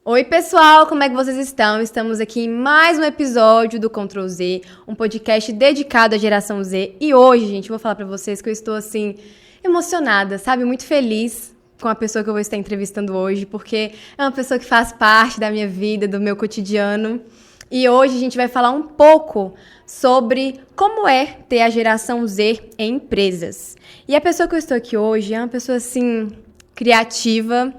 Oi, pessoal, como é que vocês estão? Estamos aqui em mais um episódio do Ctrl Z, um podcast dedicado à geração Z. E hoje, gente, eu vou falar pra vocês que eu estou, assim, emocionada, sabe? Muito feliz com a pessoa que eu vou estar entrevistando hoje, porque é uma pessoa que faz parte da minha vida, do meu cotidiano. E hoje a gente vai falar um pouco sobre como é ter a geração Z em empresas. E a pessoa que eu estou aqui hoje é uma pessoa, assim, criativa,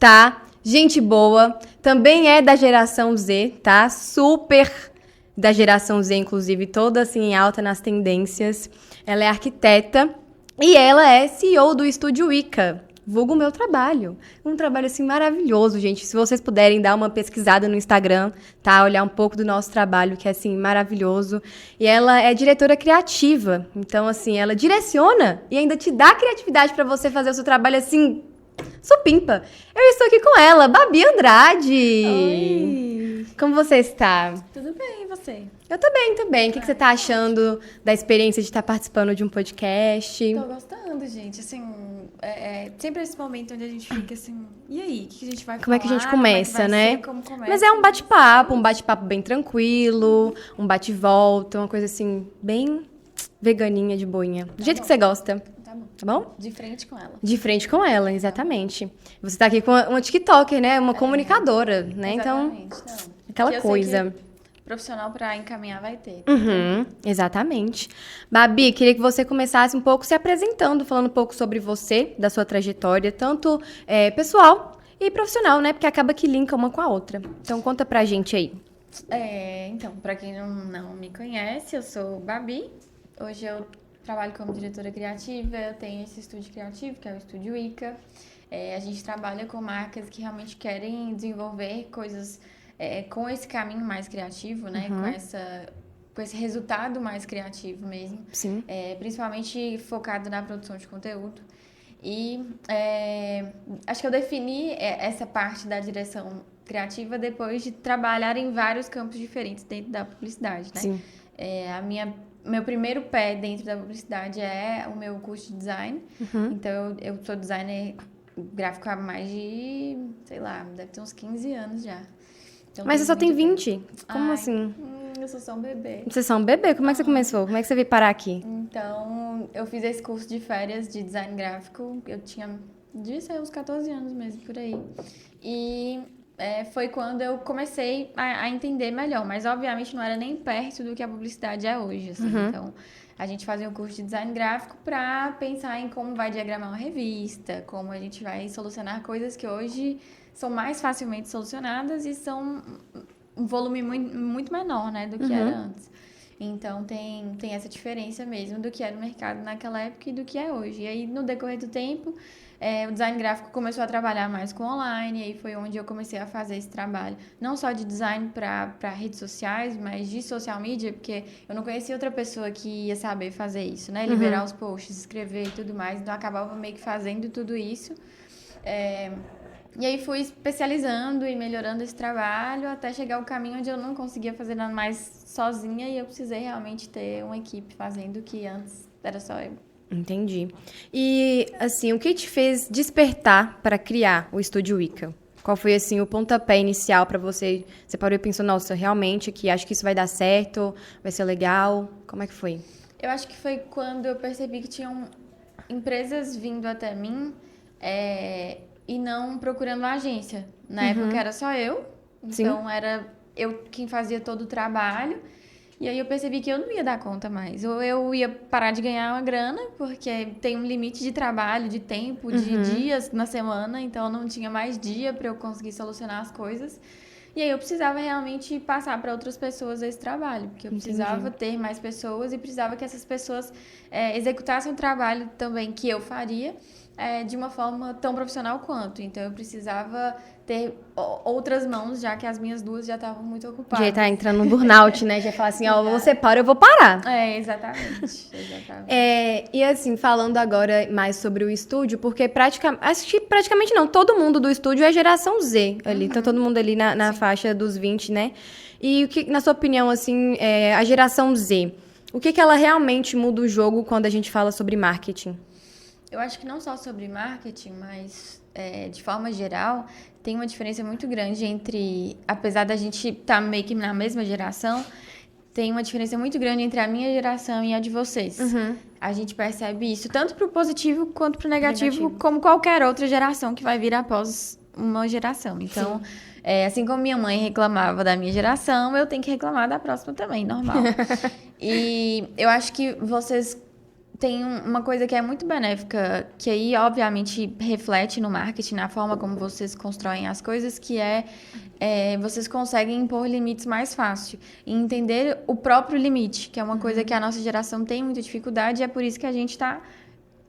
tá? Gente boa, também é da geração Z, tá? Super da geração Z, inclusive, toda assim em alta nas tendências. Ela é arquiteta e ela é CEO do Estúdio Ica, vulgo meu trabalho. Um trabalho assim maravilhoso, gente. Se vocês puderem dar uma pesquisada no Instagram, tá? Olhar um pouco do nosso trabalho, que é assim maravilhoso. E ela é diretora criativa. Então, assim, ela direciona e ainda te dá criatividade para você fazer o seu trabalho assim supimpa. Eu estou aqui com ela, Babi Andrade. Oi! Como você está? Tudo bem, e você? Eu tô bem, tô bem. O que você tá achando da experiência de estar participando de um podcast? Tô gostando, gente. Assim, sempre esse momento onde a gente fica assim, e aí? O que a gente vai falar? Como é que a gente começa, Como é que vai né? ser? Como começa? Mas é um bate-papo bem tranquilo, um bate-volta, uma coisa assim, bem veganinha, de boinha. Do jeito que você gosta, Tá bom. tá bom? De frente com ela. De frente com ela, exatamente. Você tá aqui com uma TikToker, né? Uma comunicadora, né? Então, Exatamente. Não. aquela Que eu sei coisa. que profissional pra encaminhar vai ter. Uhum, exatamente. Babi, queria que você começasse um pouco se apresentando, falando um pouco sobre você, da sua trajetória, tanto pessoal e profissional, né? Porque acaba que linka uma com a outra. Então, conta pra gente aí. Então, pra quem não me conhece, eu sou Babi. Hoje eu trabalho como diretora criativa, eu tenho esse estúdio criativo, que é o Estúdio Ica. A gente trabalha com marcas que realmente querem desenvolver coisas com esse caminho mais criativo, né? Com esse resultado mais criativo mesmo. Sim. Principalmente focado na produção de conteúdo. E acho que eu defini essa parte da direção criativa depois de trabalhar em vários campos diferentes dentro da publicidade, né? Sim. Meu primeiro pé dentro da publicidade é o meu curso de design. Então, eu sou designer gráfico há mais de, sei lá, deve ter uns 15 anos já. Então, Mas você só tem muito 20? tempo. Como Ai, assim? Eu sou só um bebê. Você é só um bebê? Como é que você começou? Como é que você veio parar aqui? Então, eu fiz esse curso de férias de design gráfico. Eu devia ser uns 14 anos mesmo, por aí. E foi quando eu comecei a entender melhor. Mas, obviamente, não era nem perto do que a publicidade é hoje, assim. Então, a gente fazia um curso de design gráfico para pensar em como vai diagramar uma revista, como a gente vai solucionar coisas que hoje são mais facilmente solucionadas e são um volume muito menor, né, do que era antes. Então, tem essa diferença mesmo do que era o mercado naquela época e do que é hoje. E aí, no decorrer do tempo, o design gráfico começou a trabalhar mais com online, e aí foi onde eu comecei a fazer esse trabalho. Não só de design para redes sociais, mas de social media, porque eu não conhecia outra pessoa que ia saber fazer isso, né? Liberar os posts, escrever e tudo mais. Então, eu acabava meio que fazendo tudo isso. E aí fui especializando e melhorando esse trabalho até chegar ao caminho onde eu não conseguia fazer nada mais sozinha e eu precisei realmente ter uma equipe fazendo o que antes era só eu. Entendi. E, assim, o que te fez despertar para criar o Estúdio Ica? Qual foi, assim, o pontapé inicial para você? Você parou e pensou, nossa, realmente aqui, acho que isso vai dar certo, vai ser legal. Como é que foi? Eu acho que foi quando eu percebi que tinham empresas vindo até mim e não procurando uma agência. Na época era só eu, então era eu quem fazia todo o trabalho. E aí eu percebi que eu não ia dar conta mais. Ou eu ia parar de ganhar uma grana, porque tem um limite de trabalho, de tempo, de dias na semana, então eu não tinha mais dia para eu conseguir solucionar as coisas. E aí eu precisava realmente passar para outras pessoas esse trabalho, porque eu precisava ter mais pessoas e precisava que essas pessoas executassem o trabalho também que eu faria de uma forma tão profissional quanto. Então eu precisava ter outras mãos, já que as minhas duas já estavam muito ocupadas. Já tá entrando no burnout, né? Já fala assim, ó, você para, eu vou parar. Exatamente. E assim, falando agora mais sobre o estúdio, porque acho que praticamente não, todo mundo do estúdio é geração Z ali, então todo mundo ali na faixa dos 20, né? E o que, na sua opinião, assim, a geração Z, o que ela realmente muda o jogo quando a gente fala sobre marketing? Eu acho que não só sobre marketing, mas de forma geral, tem uma diferença muito grande entre, apesar da gente estar meio que na mesma geração, tem uma diferença muito grande entre a minha geração e a de vocês. A gente percebe isso tanto pro positivo quanto pro negativo, como qualquer outra geração que vai vir após uma geração. Então, assim como minha mãe reclamava da minha geração, eu tenho que reclamar da próxima também, normal. E eu acho que vocês têm uma coisa que é muito benéfica, que aí, obviamente, reflete no marketing, na forma como vocês constroem as coisas, que vocês conseguem impor limites mais fácil e entender o próprio limite, que é uma coisa que a nossa geração tem muita dificuldade, e é por isso que a gente tá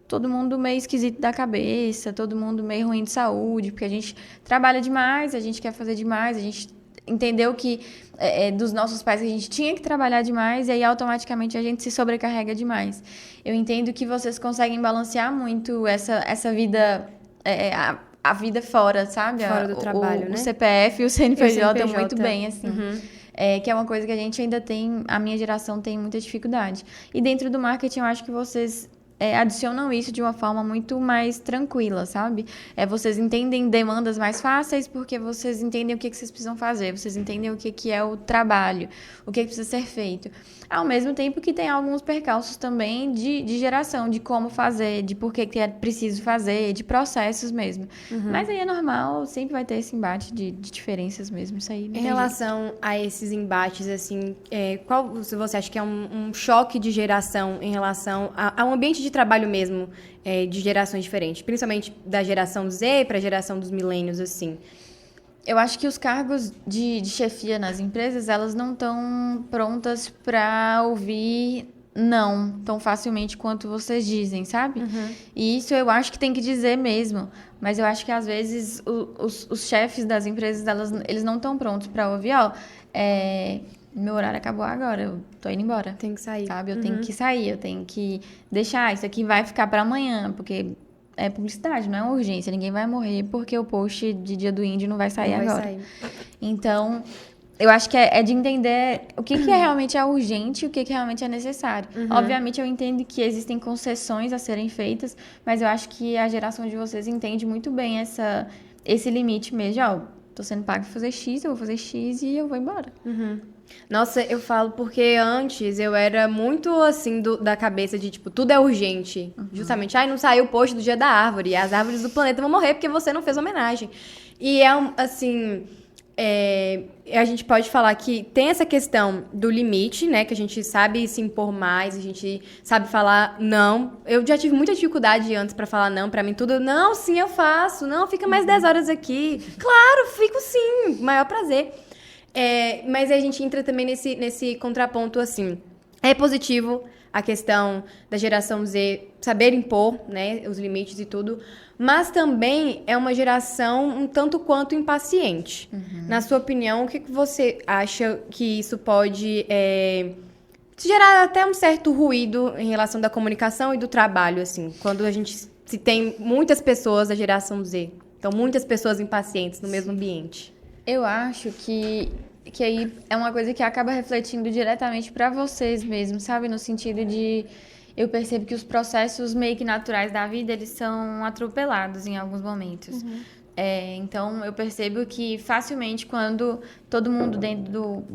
todo mundo meio esquisito da cabeça, todo mundo meio ruim de saúde, porque a gente trabalha demais, a gente quer fazer demais, a gente entendeu que dos nossos pais que a gente tinha que trabalhar demais, e aí automaticamente a gente se sobrecarrega demais. Eu entendo que vocês conseguem balancear muito essa vida, a vida fora, sabe? Fora do trabalho, né? O CPF e o CNPJ muito bem, assim. Que é uma coisa que a gente ainda tem, a minha geração tem muita dificuldade. E dentro do marketing, eu acho que vocês adicionam isso de uma forma muito mais tranquila, sabe? Vocês entendem demandas mais fáceis porque vocês entendem o que vocês precisam fazer, vocês entendem o que é o trabalho, o que precisa ser feito. Ao mesmo tempo que tem alguns percalços também de geração, de como fazer, de por que é preciso fazer, de processos mesmo. Mas aí é normal, sempre vai ter esse embate de diferenças mesmo, isso aí. Em relação a esses embates, assim, qual você acha que é um choque de geração em relação ao ambiente de trabalho mesmo, de gerações diferentes, principalmente da geração Z para a geração dos milênios, assim? Eu acho que os cargos de chefia nas empresas, elas não estão prontas para ouvir não tão facilmente quanto vocês dizem, sabe? E isso eu acho que tem que dizer mesmo. Mas eu acho que às vezes os chefes das empresas, eles não estão prontos para ouvir, meu horário acabou agora, eu tô indo embora. Tem que sair. Sabe? Eu tenho que sair, eu tenho que deixar, isso aqui vai ficar para amanhã, porque é publicidade, não é uma urgência, ninguém vai morrer porque o post de Dia do Índio não vai sair agora. Então, eu acho que é de entender o que realmente é urgente e o que realmente é necessário. Obviamente, eu entendo que existem concessões a serem feitas, mas eu acho que a geração de vocês entende muito bem esse limite mesmo. Tô sendo pago pra fazer X, eu vou fazer X e eu vou embora. Nossa, eu falo porque antes eu era muito assim da cabeça de tipo, tudo é urgente. Justamente, não saiu o post do Dia da Árvore, e as árvores do planeta vão morrer porque você não fez homenagem. E assim, a gente pode falar que tem essa questão do limite, né? Que a gente sabe se impor mais, a gente sabe falar não. Eu já tive muita dificuldade antes pra falar não, pra mim tudo, não, sim, eu faço, não, fica mais 10 horas aqui. Claro, fico sim, maior prazer. Mas a gente entra também nesse contraponto, assim. É positivo a questão da geração Z saber impor, né, os limites e tudo, mas também é uma geração um tanto quanto impaciente. Na sua opinião, o que você acha que isso pode gerar até um certo ruído em relação da comunicação e do trabalho, assim, quando a gente se tem muitas pessoas da geração Z, então muitas pessoas impacientes no mesmo ambiente? Eu acho que aí é uma coisa que acaba refletindo diretamente para vocês mesmo, sabe? No sentido de... Eu percebo que os processos meio que naturais da vida, eles são atropelados em alguns momentos. Então, eu percebo que facilmente quando todo mundo dentro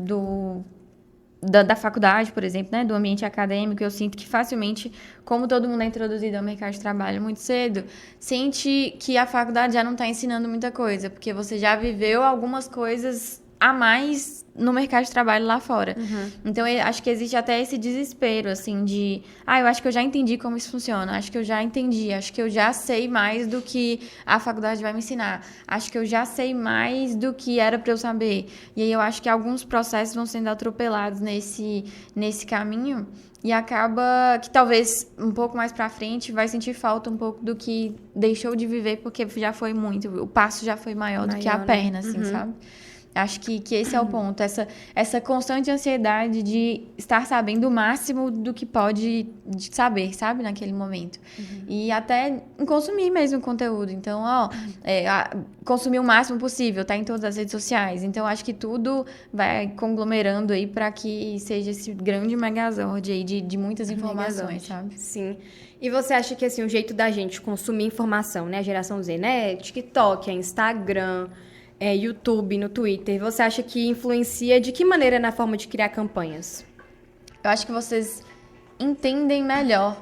da faculdade, por exemplo, né, do ambiente acadêmico, eu sinto que facilmente, como todo mundo é introduzido ao mercado de trabalho muito cedo, sente que a faculdade já não está ensinando muita coisa, porque você já viveu algumas coisas a mais no mercado de trabalho lá fora. Então, eu acho que existe até esse desespero, assim, de... eu acho que eu já entendi como isso funciona, acho que eu já entendi, acho que eu já sei mais do que a faculdade vai me ensinar, acho que eu já sei mais do que era para eu saber. E aí, eu acho que alguns processos vão sendo atropelados nesse caminho, e acaba que talvez um pouco mais pra frente vai sentir falta um pouco do que deixou de viver, porque já foi muito, o passo já foi maior do que a perna, assim, sabe? Acho que esse é o ponto, essa constante ansiedade de estar sabendo o máximo do que pode saber, sabe, naquele momento. E até consumir mesmo conteúdo. Então, consumir o máximo possível, tá em todas as redes sociais. Então, acho que tudo vai conglomerando aí para que seja esse grande megazord aí de muitas informações, sabe? Sim. E você acha que, assim, o jeito da gente consumir informação, né, a geração Z, né, TikTok, Instagram... YouTube, no Twitter, você acha que influencia de que maneira na forma de criar campanhas? Eu acho que vocês entendem melhor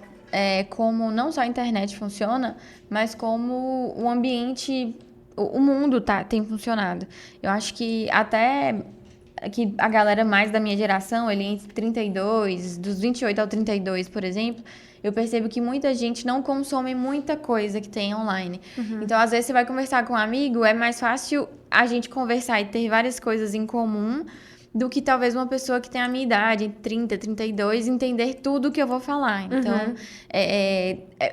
como não só a internet funciona, mas como o ambiente, o mundo tem funcionado. Eu acho que até que a galera mais da minha geração, ele entre 32, dos 28 ao 32, por exemplo, eu percebo que muita gente não consome muita coisa que tem online. Então, às vezes, você vai conversar com um amigo, é mais fácil a gente conversar e ter várias coisas em comum do que talvez uma pessoa que tem a minha idade, 30, 32, entender tudo que eu vou falar. Então,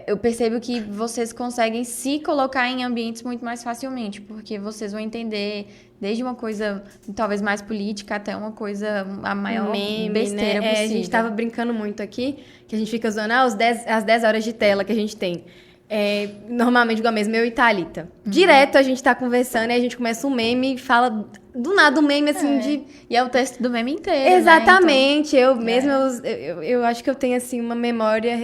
eu percebo que vocês conseguem se colocar em ambientes muito mais facilmente, porque vocês vão entender desde uma coisa talvez mais política até uma coisa, a maior besteira possível. A gente tava brincando muito aqui, que a gente fica usando as 10 horas de tela que a gente tem. Normalmente, igual mesmo, eu e Thalita. Direto a gente tá conversando e a gente começa um meme e fala do nada um meme assim de... E é o texto do meme inteiro, Exatamente. Né? Então... Eu mesma, eu acho que eu tenho assim uma memória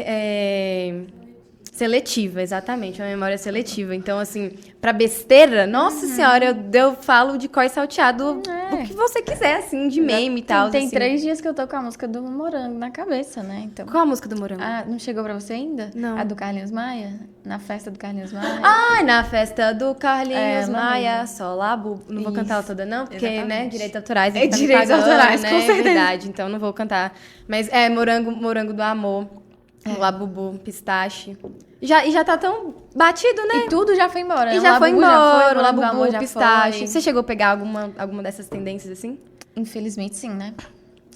seletiva, exatamente, uma memória seletiva. Então, assim, pra besteira, nossa senhora, eu falo de cós salteado o que você quiser, assim, de meme e tal. Tem assim. 3 dias que eu tô com a música do Morango na cabeça, né? Então... Qual a música do Morango? Ah, não chegou pra você ainda? Não. A do Carlinhos Maia? Na festa do Carlinhos Maia? Na festa do Carlinhos Maia, só lá, não vou cantar ela toda não, porque, exatamente. Né, direitos autorais. Direitos autorais, né? com certeza. É verdade, então não vou cantar. Mas Morango do Amor, Labubu, Pistache. E já tá tão batido, né? E tudo já foi embora, né? E já foi embora, o Labubu Labubu, já Pistache. foi. Você chegou a pegar alguma dessas tendências assim? Infelizmente, sim, né?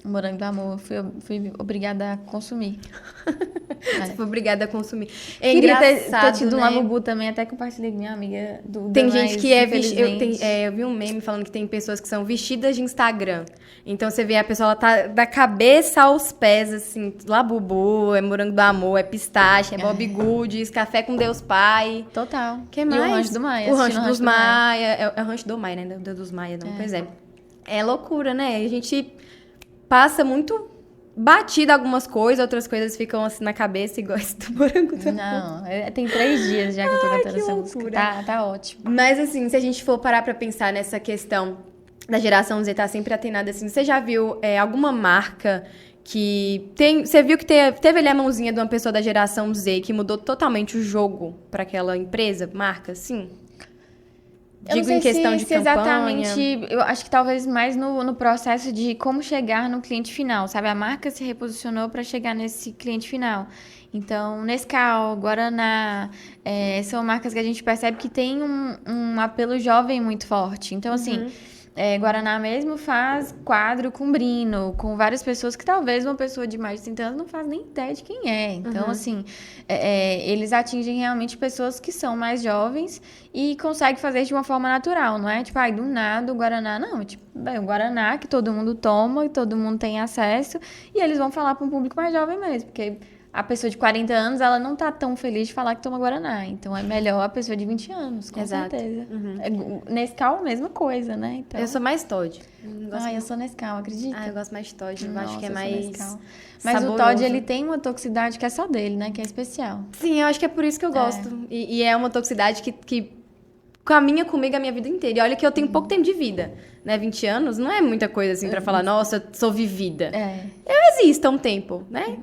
O Morango do Amor, fui obrigada a consumir. Você foi obrigada a consumir. Queria ter engraçado, tido um né? Labubu também, até compartilhei com minha amiga do Tem gente que infelizmente. eu vi um meme falando que tem pessoas que são vestidas de Instagram. Então você vê a pessoa, ela tá da cabeça aos pés, assim, Labubu, é Morango do Amor, é Pistache, é Bob Goods, Café com Deus Pai. Total. Que mais? E o Rancho do Maia. O Rancho dos Maia. É o Rancho do Maia, né? Não é dos Maia, não. Pois é. É loucura, né? A gente passa muito batido algumas coisas, outras coisas ficam assim na cabeça, igual esse do Morango do Amor. Não, tem 3 dias já que eu tô cantando que essa loucura. música. Tá ótimo. Mas assim, se a gente for parar pra pensar nessa questão da geração Z tá sempre atenada assim, você já viu alguma marca que tem... Você viu que teve ali a mãozinha de uma pessoa da geração Z que mudou totalmente o jogo pra aquela empresa, marca, sim? Eu não Digo sei em questão de se campanha. exatamente, eu acho que talvez mais no processo de como chegar no cliente final, sabe? A marca se reposicionou para chegar nesse cliente final. Então, Nescau, Guaraná, são marcas que a gente percebe que tem um apelo jovem muito forte. Então, assim, Guaraná mesmo faz quadro com Brino, com várias pessoas que talvez uma pessoa de mais de 30 anos não faz nem ideia de quem é. Então, assim, eles atingem realmente pessoas que são mais jovens e conseguem fazer de uma forma natural, não é? Tipo, do nada o Guaraná. Não, tipo, o Guaraná que todo mundo toma, que todo mundo tem acesso, e eles vão falar para um público mais jovem mesmo, porque a pessoa de 40 anos, ela não tá tão feliz de falar que toma Guaraná. Então, é melhor a pessoa de 20 anos, com certeza. Nescau, mesma coisa, né? Então... Eu sou mais Todd. Eu sou Nescau, acredita? Eu gosto mais de Todd. Eu acho que é eu sou mais Nescau. Mas saboroso. o Todd, ele tem uma toxicidade que é só dele, né? Que é especial. Sim, eu acho que é por isso que eu gosto. E é uma toxicidade que caminha comigo a minha vida inteira. E olha que eu tenho pouco tempo de vida, né? 20 anos não é muita coisa assim pra falar, nossa, eu sou vivida. Eu existo há um tempo, né?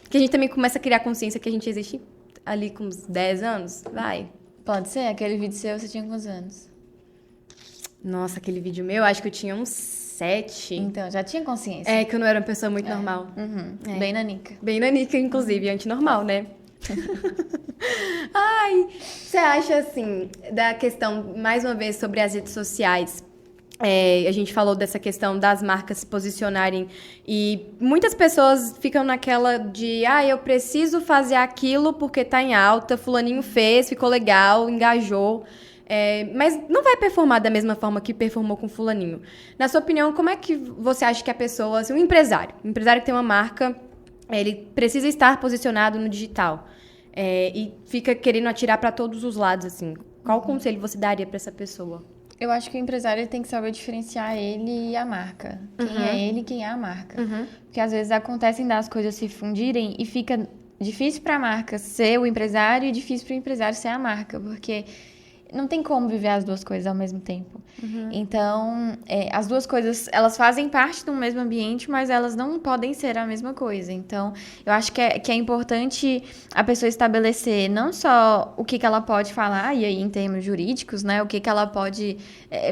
Que a gente também começa a criar consciência que a gente existe ali com uns 10 anos. Vai. Pode ser? Aquele vídeo seu, você tinha quantos anos? Nossa, aquele vídeo meu, acho que eu tinha uns 7. Então, já tinha consciência. É, que eu não era uma pessoa muito normal. Bem nanica. Bem nanica, inclusive, antinormal, né? Ai, você acha, assim, da questão, mais uma vez, sobre as redes sociais... a gente falou dessa questão das marcas se posicionarem e muitas pessoas ficam naquela de eu preciso fazer aquilo porque tá em alta, fulaninho fez, ficou legal, engajou, mas não vai performar da mesma forma que performou com fulaninho. Na sua opinião, como é que você acha que a pessoa, assim, um empresário que tem uma marca, ele precisa estar posicionado no digital e fica querendo atirar para todos os lados, assim, qual conselho você daria para essa pessoa? Eu acho que o empresário tem que saber diferenciar ele e a marca. Quem é ele e quem é a marca. Porque às vezes acontecem das coisas se fundirem e fica difícil para a marca ser o empresário e difícil para o empresário ser a marca. Porque não tem como viver as duas coisas ao mesmo tempo. Então, as duas coisas, elas fazem parte do mesmo ambiente, mas elas não podem ser a mesma coisa. Então, eu acho que é importante a pessoa estabelecer não só o que ela pode falar, e aí em termos jurídicos, né? O que ela pode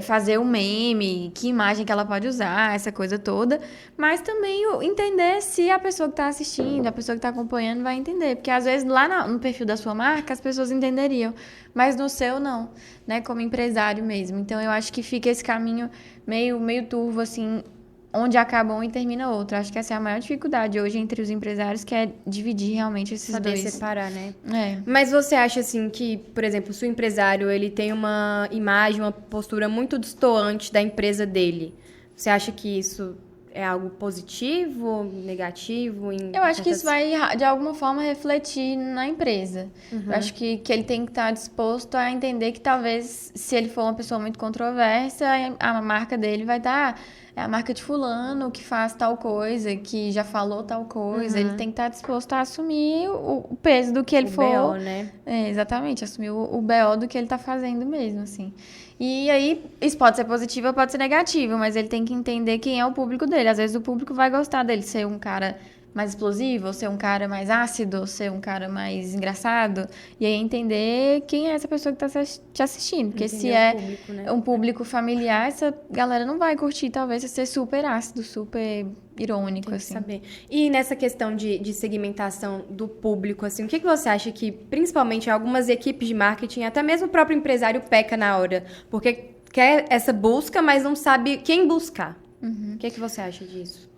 fazer o meme, que imagem que ela pode usar, essa coisa toda, mas também entender se a pessoa que está assistindo, a pessoa que está acompanhando vai entender. Porque às vezes lá no perfil da sua marca as pessoas entenderiam, mas no seu não, né? Como empresário mesmo. Então eu acho que fica esse caminho meio turvo, assim, onde acaba um e termina outro. Acho que essa é a maior dificuldade hoje entre os empresários, que é dividir realmente esses Saber dois. separar, né? É. Mas você acha, assim, que, por exemplo, se o empresário ele tem uma imagem, uma postura muito destoante da empresa dele, você acha que isso é algo positivo, negativo? Eu acho que isso vai, de alguma forma, refletir na empresa. Eu acho que ele tem que estar disposto a entender que talvez, se ele for uma pessoa muito controversa, a marca dele vai estar... É a marca de fulano que faz tal coisa, que já falou tal coisa. Ele tem que estar disposto a assumir o peso do que ele for. O BO, né? Exatamente, assumir o BO do que ele está fazendo mesmo, assim. E aí, isso pode ser positivo ou pode ser negativo, mas ele tem que entender quem é o público dele. Às vezes o público vai gostar dele ser um cara mais explosivo, ou ser um cara mais ácido, ou ser um cara mais engraçado. E aí entender quem é essa pessoa que está te assistindo. Porque Entender se é público, né? um público familiar, essa galera não vai curtir, talvez, ser super ácido, super irônico, Tem que assim. saber. E nessa questão de segmentação do público, assim, o que você acha que, principalmente, algumas equipes de marketing, até mesmo o próprio empresário peca na hora? Porque quer essa busca, mas não sabe quem buscar. O que você acha disso?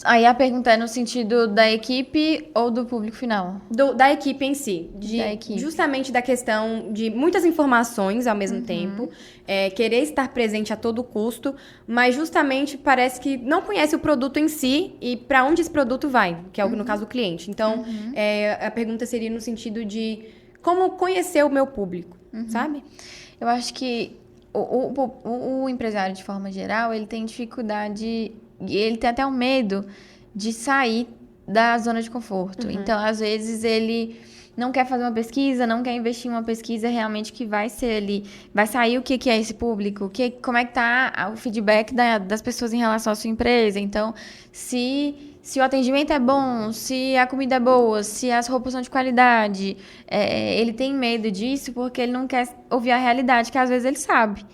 Aí a pergunta é no sentido da equipe ou do público final? Da equipe em si. Da equipe. Justamente da questão de muitas informações ao mesmo tempo, querer estar presente a todo custo, mas justamente parece que não conhece o produto em si e para onde esse produto vai, que é no caso do cliente. Então, a pergunta seria no sentido de como conhecer o meu público, sabe? Eu acho que o empresário, de forma geral, ele tem dificuldade... Ele tem até o medo de sair da zona de conforto. Então, às vezes, ele não quer fazer uma pesquisa, não quer investir em uma pesquisa realmente que vai ser ali... Vai sair o que é esse público, como é que tá o feedback das pessoas em relação à sua empresa. Então, se o atendimento é bom, se a comida é boa, se as roupas são de qualidade, ele tem medo disso porque ele não quer ouvir a realidade, que às vezes ele sabe.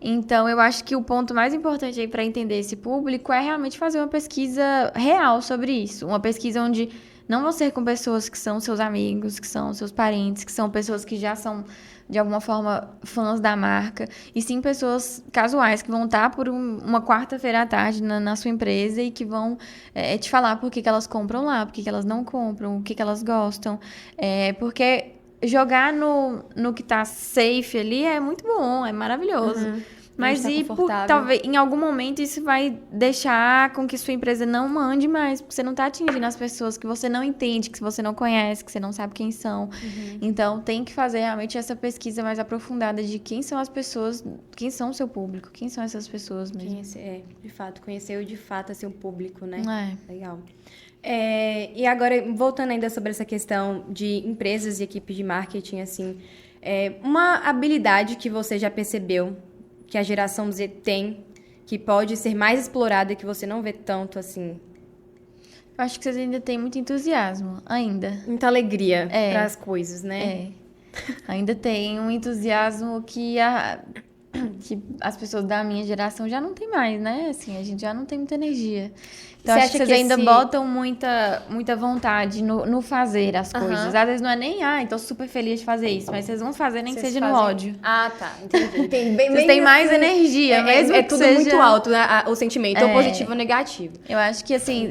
Então, eu acho que o ponto mais importante aí para entender esse público é realmente fazer uma pesquisa real sobre isso. Uma pesquisa onde não vão ser com pessoas que são seus amigos, que são seus parentes, que são pessoas que já são, de alguma forma, fãs da marca, e sim pessoas casuais que vão estar por uma quarta-feira à tarde na sua empresa e que vão te falar por que elas compram lá, por que elas não compram, o que elas gostam. Porque jogar no que tá safe ali é muito bom, é maravilhoso. Mas talvez em algum momento isso vai deixar com que sua empresa não mande mais, porque você não está atingindo as pessoas que você não entende, que você não conhece, que você não sabe quem são. Então tem que fazer realmente essa pesquisa mais aprofundada de quem são as pessoas, quem são o seu público, quem são essas pessoas mesmo. De fato, conhecer de fato seu público, né? Legal. E agora, voltando ainda sobre essa questão de empresas e equipes de marketing, assim, uma habilidade que você já percebeu que a geração Z tem, que pode ser mais explorada e que você não vê tanto, assim? Eu acho que vocês ainda têm muito entusiasmo, ainda. Muita alegria para as coisas, né? Ainda tem um entusiasmo que as pessoas da minha geração já não tem mais, né? Assim, a gente já não tem muita energia. Então, acho que vocês ainda botam muita vontade no fazer as coisas. Às vezes não é nem, então super feliz de fazer isso, mas vocês vão fazer nem que seja no ódio. Ah, tá. Entendi. Vocês têm mais energia, mesmo que tudo seja... muito alto, né? O sentimento, ou positivo ou negativo. Eu acho que, assim,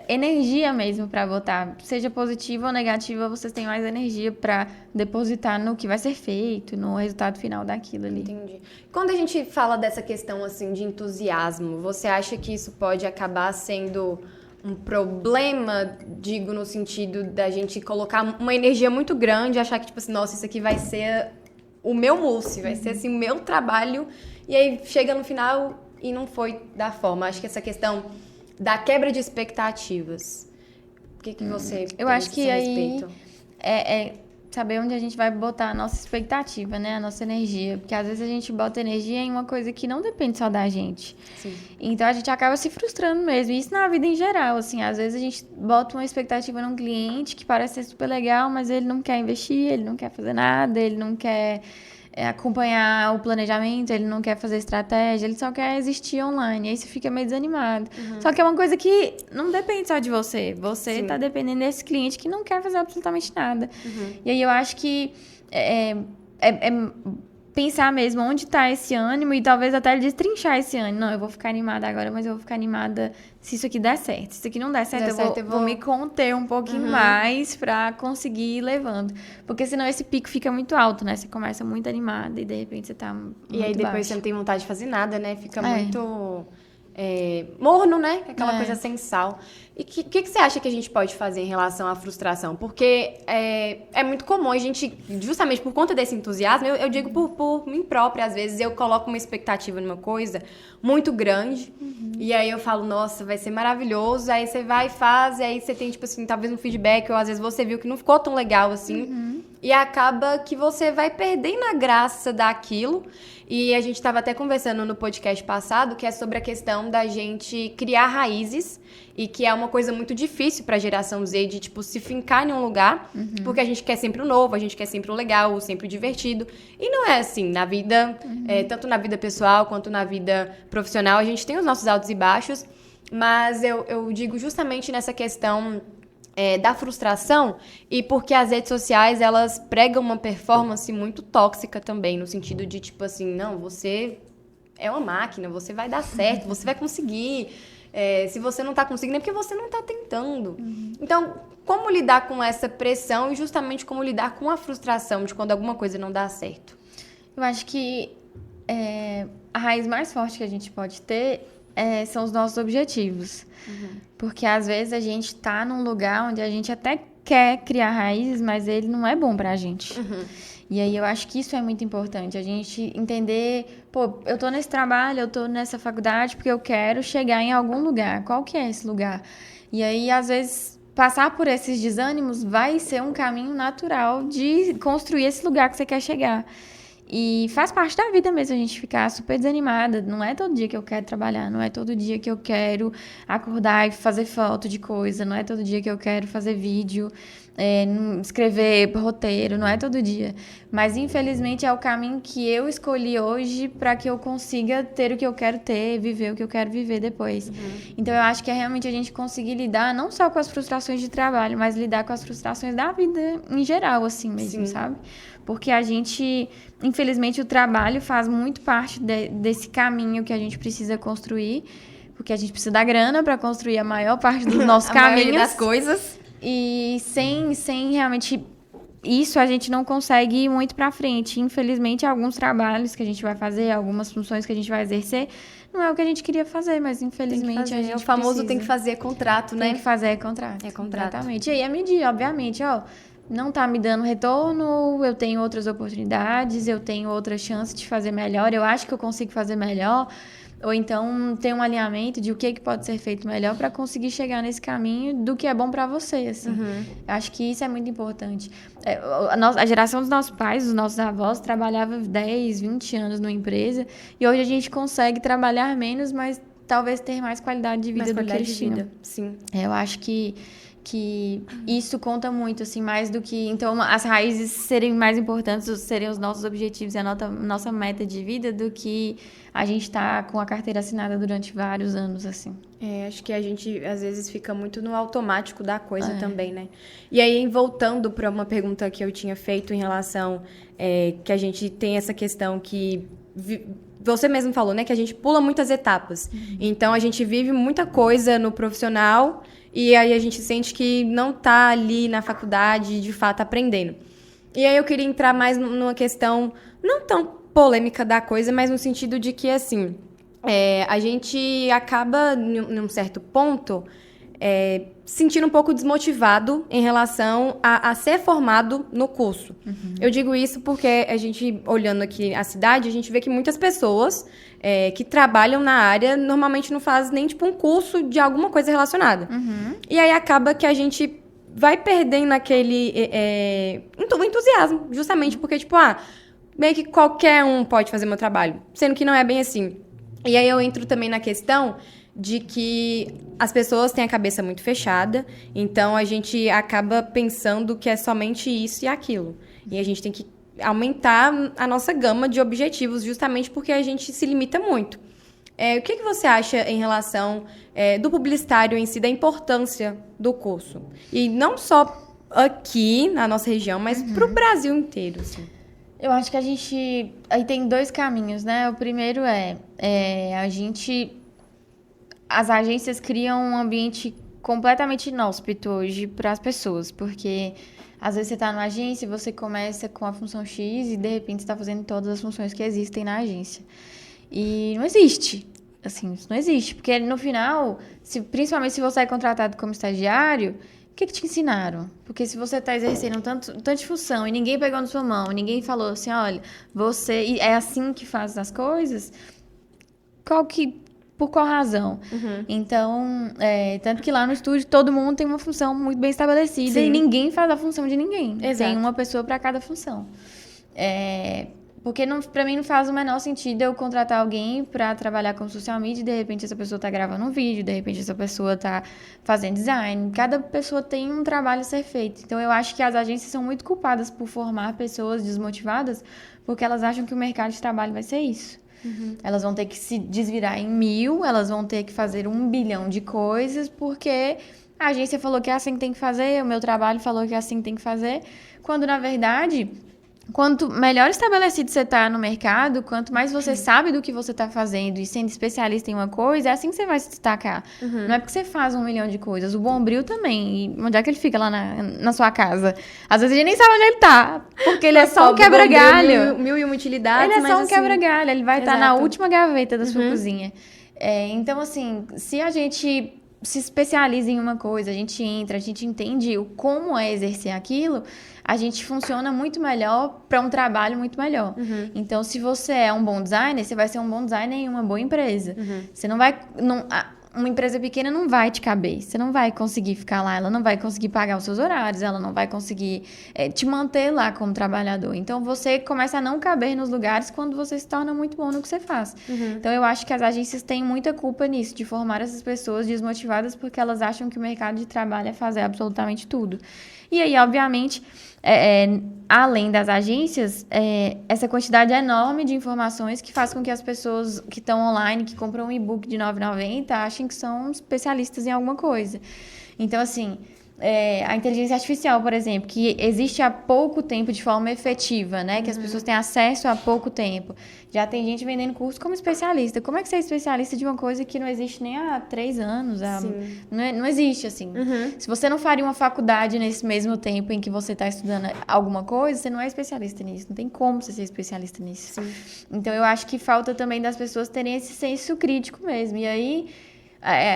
energia mesmo pra botar. Seja positiva ou negativa, vocês têm mais energia pra depositar no que vai ser feito, no resultado final daquilo ali. Entendi. Quando a gente fala dessa questão, assim, de entusiasmo, você acha que isso pode acabar sendo um problema, digo, no sentido da gente colocar uma energia muito grande, achar que, tipo assim, nossa, isso aqui vai ser o meu mousse, vai ser, assim, o meu trabalho, e aí chega no final e não foi da forma. Acho que essa questão da quebra de expectativas, o que você Eu acho que aí saber onde a gente vai botar a nossa expectativa, né? A nossa energia. Porque às vezes a gente bota energia em uma coisa que não depende só da gente. Sim. Então a gente acaba se frustrando mesmo. E isso na vida em geral, assim. Às vezes a gente bota uma expectativa num cliente que parece ser super legal, mas ele não quer investir, ele não quer fazer nada, ele não quer acompanhar o planejamento, ele não quer fazer estratégia, ele só quer existir online. E aí você fica meio desanimado. Só que é uma coisa que não depende só de você. Você Sim. tá dependendo desse cliente que não quer fazer absolutamente nada. E aí eu acho que é pensar mesmo onde tá esse ânimo e talvez até destrinchar esse ânimo. Não, eu vou ficar animada agora, mas eu vou ficar animada se isso aqui der certo. Se isso aqui não der certo, eu vou me conter um pouquinho mais pra conseguir ir levando. Porque senão esse pico fica muito alto, né? Você começa muito animada e de repente você tá muito E aí depois baixo. você não tem vontade de fazer nada, né? Fica muito morno, né? Aquela coisa sem sal. E o que você acha que a gente pode fazer em relação à frustração? Porque é muito comum a gente, justamente por conta desse entusiasmo, eu digo por mim própria, às vezes eu coloco uma expectativa numa coisa muito grande, e aí eu falo, nossa, vai ser maravilhoso, aí você vai e faz, e aí você tem, tipo assim, talvez um feedback, ou às vezes você viu que não ficou tão legal assim, e acaba que você vai perdendo a graça daquilo. E a gente estava até conversando no podcast passado, que é sobre a questão da gente criar raízes, e que é uma coisa muito difícil para a geração Z, de, tipo, se fincar em um lugar, porque a gente quer sempre o novo, a gente quer sempre o legal, sempre o divertido. E não é assim, na vida, tanto na vida pessoal quanto na vida profissional, a gente tem os nossos altos e baixos, mas eu digo justamente nessa questão da frustração, e porque as redes sociais, elas pregam uma performance muito tóxica também, no sentido de, tipo assim, não, você é uma máquina, você vai dar certo, você vai conseguir. Se você não tá conseguindo, é porque você não tá tentando. Então, como lidar com essa pressão e justamente como lidar com a frustração de quando alguma coisa não dá certo? Eu acho que a raiz mais forte que a gente pode ter são os nossos objetivos. Porque às vezes a gente tá num lugar onde a gente até quer criar raízes, mas ele não é bom pra gente. E aí eu acho que isso é muito importante, a gente entender, pô, eu tô nesse trabalho, eu tô nessa faculdade porque eu quero chegar em algum lugar. Qual que é esse lugar? E aí, às vezes, passar por esses desânimos vai ser um caminho natural de construir esse lugar que você quer chegar. E faz parte da vida mesmo a gente ficar super desanimada. Não é todo dia que eu quero trabalhar, não é todo dia que eu quero acordar e fazer foto de coisa, não é todo dia que eu quero fazer vídeo, escrever roteiro, não é todo dia. Mas, infelizmente, é o caminho que eu escolhi hoje para que eu consiga ter o que eu quero ter, viver o que eu quero viver depois. Então, eu acho que é realmente a gente conseguir lidar não só com as frustrações de trabalho, mas lidar com as frustrações da vida em geral, assim mesmo, sabe? Porque a gente, infelizmente, o trabalho faz muito parte desse caminho que a gente precisa construir, porque a gente precisa da grana para construir a maior parte dos nossos caminhos. Das coisas. E sem realmente isso, a gente não consegue ir muito para frente. Infelizmente, alguns trabalhos que a gente vai fazer, algumas funções que a gente vai exercer, não é o que a gente queria fazer, mas infelizmente a gente o famoso precisa. tem que fazer contrato, né? Tem que fazer contrato. É contrato. Exatamente. E aí é medir, obviamente, não tá me dando retorno, eu tenho outras oportunidades, eu tenho outra chance de fazer melhor, eu acho que eu consigo fazer melhor. Ou então tem um alinhamento de o que pode ser feito melhor para conseguir chegar nesse caminho do que é bom para você, assim. Acho que isso é muito importante. A geração dos nossos pais, dos nossos avós, trabalhava 10, 20 anos numa empresa e hoje a gente consegue trabalhar menos, mas talvez ter mais qualidade de vida do que eles tinham. Sim. Eu acho que isso conta muito, assim, mais do que... Então, as raízes serem mais importantes, serem os nossos objetivos e a nossa meta de vida do que a gente tá com a carteira assinada durante vários anos, assim. Acho que a gente, às vezes, fica muito no automático da coisa também, né? E aí, voltando para uma pergunta que eu tinha feito em relação que a gente tem essa questão que... Você mesmo falou, né? Que a gente pula muitas etapas. Então, a gente vive muita coisa no profissional e aí a gente sente que não tá ali na faculdade, de fato, aprendendo. E aí eu queria entrar mais numa questão não tão polêmica da coisa, mas no sentido de que, assim, a gente acaba, num certo ponto, sentindo um pouco desmotivado em relação a ser formado no curso. Eu digo isso porque a gente, olhando aqui a cidade, a gente vê que muitas pessoas que trabalham na área normalmente não fazem nem tipo um curso de alguma coisa relacionada. E aí acaba que a gente vai perdendo aquele entusiasmo, justamente porque, tipo, meio que qualquer um pode fazer meu trabalho, sendo que não é bem assim. E aí eu entro também na questão de que as pessoas têm a cabeça muito fechada, então a gente acaba pensando que é somente isso e aquilo. E a gente tem que aumentar a nossa gama de objetivos, justamente porque a gente se limita muito. O que você acha em relação do publicitário em si, da importância do curso? E não só aqui, na nossa região, mas para o Brasil inteiro, assim. Eu acho que a gente... Aí tem 2 caminhos, né? O primeiro as agências criam um ambiente completamente inóspito hoje para as pessoas, porque às vezes você está numa agência e você começa com a função X e de repente você está fazendo todas as funções que existem na agência. E não existe. Assim, isso não existe. Porque no final, principalmente se você é contratado como estagiário, o que te ensinaram? Porque se você está exercendo tanto de função e ninguém pegou na sua mão, ninguém falou assim, olha, você é assim que faz as coisas, por qual razão? Uhum. Então, tanto que lá no estúdio todo mundo tem uma função muito bem estabelecida. Sim. E ninguém faz a função de ninguém. Exato. Tem uma pessoa para cada função. Porque para mim não faz o menor sentido eu contratar alguém para trabalhar como social media e de repente essa pessoa está gravando um vídeo, de repente essa pessoa está fazendo design. Cada pessoa tem um trabalho a ser feito. Então eu acho que as agências são muito culpadas por formar pessoas desmotivadas porque elas acham que o mercado de trabalho vai ser isso. Uhum. Elas vão ter que se desvirar em 1000, elas vão ter que fazer 1 bilhão de coisas, porque a agência falou que é assim que tem que fazer, o meu trabalho falou que é assim que tem que fazer, quando na verdade, quanto melhor estabelecido você está no mercado, quanto mais você sabe do que você está fazendo e sendo especialista em uma coisa, é assim que você vai se destacar. Uhum. Não é porque você faz 1 milhão de coisas. O Bombril também. E onde é que ele fica lá na sua casa? Às vezes a gente nem sabe onde ele tá, porque ele é só um quebra-galho. Mil e uma utilidades, ele é só um assim, quebra-galho. Ele vai estar na última gaveta da sua Uhum. cozinha. Então, assim, se a gente se especializa em uma coisa, a gente entra, a gente entende como é exercer aquilo, a gente funciona muito melhor para um trabalho muito melhor. Uhum. Então, se você é um bom designer, você vai ser um bom designer em uma boa empresa. Uhum. Você não vai... uma empresa pequena não vai te caber. Você não vai conseguir ficar lá, ela não vai conseguir pagar os seus horários, ela não vai conseguir te manter lá como trabalhador. Então, você começa a não caber nos lugares quando você se torna muito bom no que você faz. Uhum. Então, eu acho que as agências têm muita culpa nisso, de formar essas pessoas desmotivadas porque elas acham que o mercado de trabalho é fazer absolutamente tudo. E aí, obviamente... além das agências, essa quantidade enorme de informações que faz com que as pessoas que estão online, que compram um e-book de R$ 9,90, achem que são especialistas em alguma coisa. Então, assim, a inteligência artificial, por exemplo, que existe há pouco tempo de forma efetiva, né? Que as pessoas têm acesso há pouco tempo. Já tem gente vendendo curso como especialista. Como é que você é especialista de uma coisa que não existe nem há 3 anos? Não existe, assim. Uhum. Se você não faria uma faculdade nesse mesmo tempo em que você está estudando alguma coisa, você não é especialista nisso. Não tem como você ser especialista nisso. Sim. Então, eu acho que falta também das pessoas terem esse senso crítico mesmo. E aí...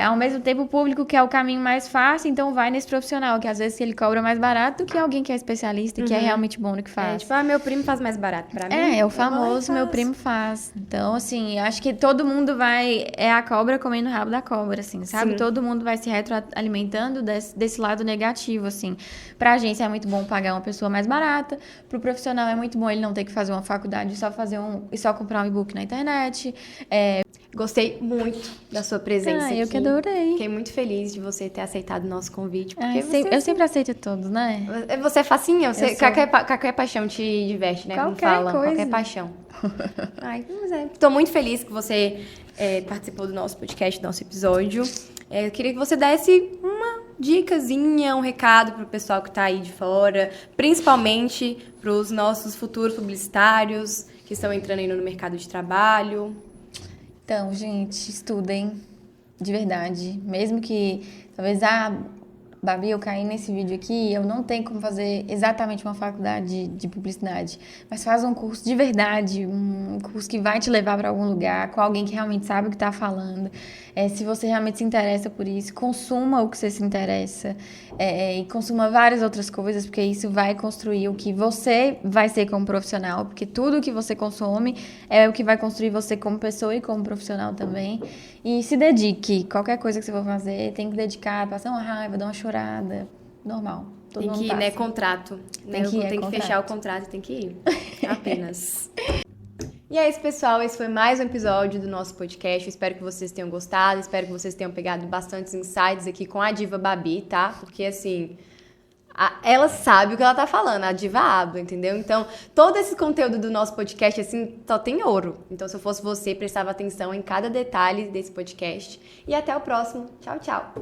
ao mesmo tempo, o público quer o caminho mais fácil, então vai nesse profissional, que às vezes ele cobra mais barato do que alguém que é especialista e que é realmente bom no que faz. Tipo, meu primo faz mais barato pra mim. É o famoso meu primo faz. Então, assim, acho que todo mundo vai... É a cobra comendo o rabo da cobra, assim, sabe? Sim. Todo mundo vai se retroalimentando desse lado negativo, assim. Pra agência é muito bom pagar uma pessoa mais barata, pro profissional é muito bom ele não ter que fazer uma faculdade e só comprar um e-book na internet. Gostei muito da sua presença aqui. Eu que adorei. Fiquei muito feliz de você ter aceitado o nosso convite. Eu sempre aceito todos, né? Você é facinha, qualquer paixão te diverte, né? Qualquer paixão. Tô muito feliz que você participou do nosso podcast, do nosso episódio. Eu queria que você desse uma dicasinha, um recado pro pessoal que tá aí de fora, principalmente pros nossos futuros publicitários que estão entrando aí no mercado de trabalho. Então, gente, estudem de verdade. Mesmo que, talvez, Babi, eu caí nesse vídeo aqui, eu não tenho como fazer exatamente uma faculdade de publicidade, mas faz um curso de verdade, um curso que vai te levar para algum lugar, com alguém que realmente sabe o que está falando. Se você realmente se interessa por isso, consuma o que você se interessa e consuma várias outras coisas, porque isso vai construir o que você vai ser como profissional, porque tudo que você consome é o que vai construir você como pessoa e como profissional também. E se dedique. Qualquer coisa que você for fazer, tem que dedicar, passar uma raiva, dar uma chorada. normal. Todo Tem mundo que ir, né? passa. Contrato. Tem que ir, tem que contrato. fechar o contrato e tem que ir. Apenas. E é isso, pessoal. Esse foi mais um episódio do nosso podcast. Eu espero que vocês tenham gostado. Espero que vocês tenham pegado bastantes insights aqui com a diva Babi, tá? Porque, assim, ela sabe o que ela tá falando. A diva habla, entendeu? Então, todo esse conteúdo do nosso podcast, assim, só tem ouro. Então, se eu fosse você, prestava atenção em cada detalhe desse podcast. E até o próximo. Tchau, tchau.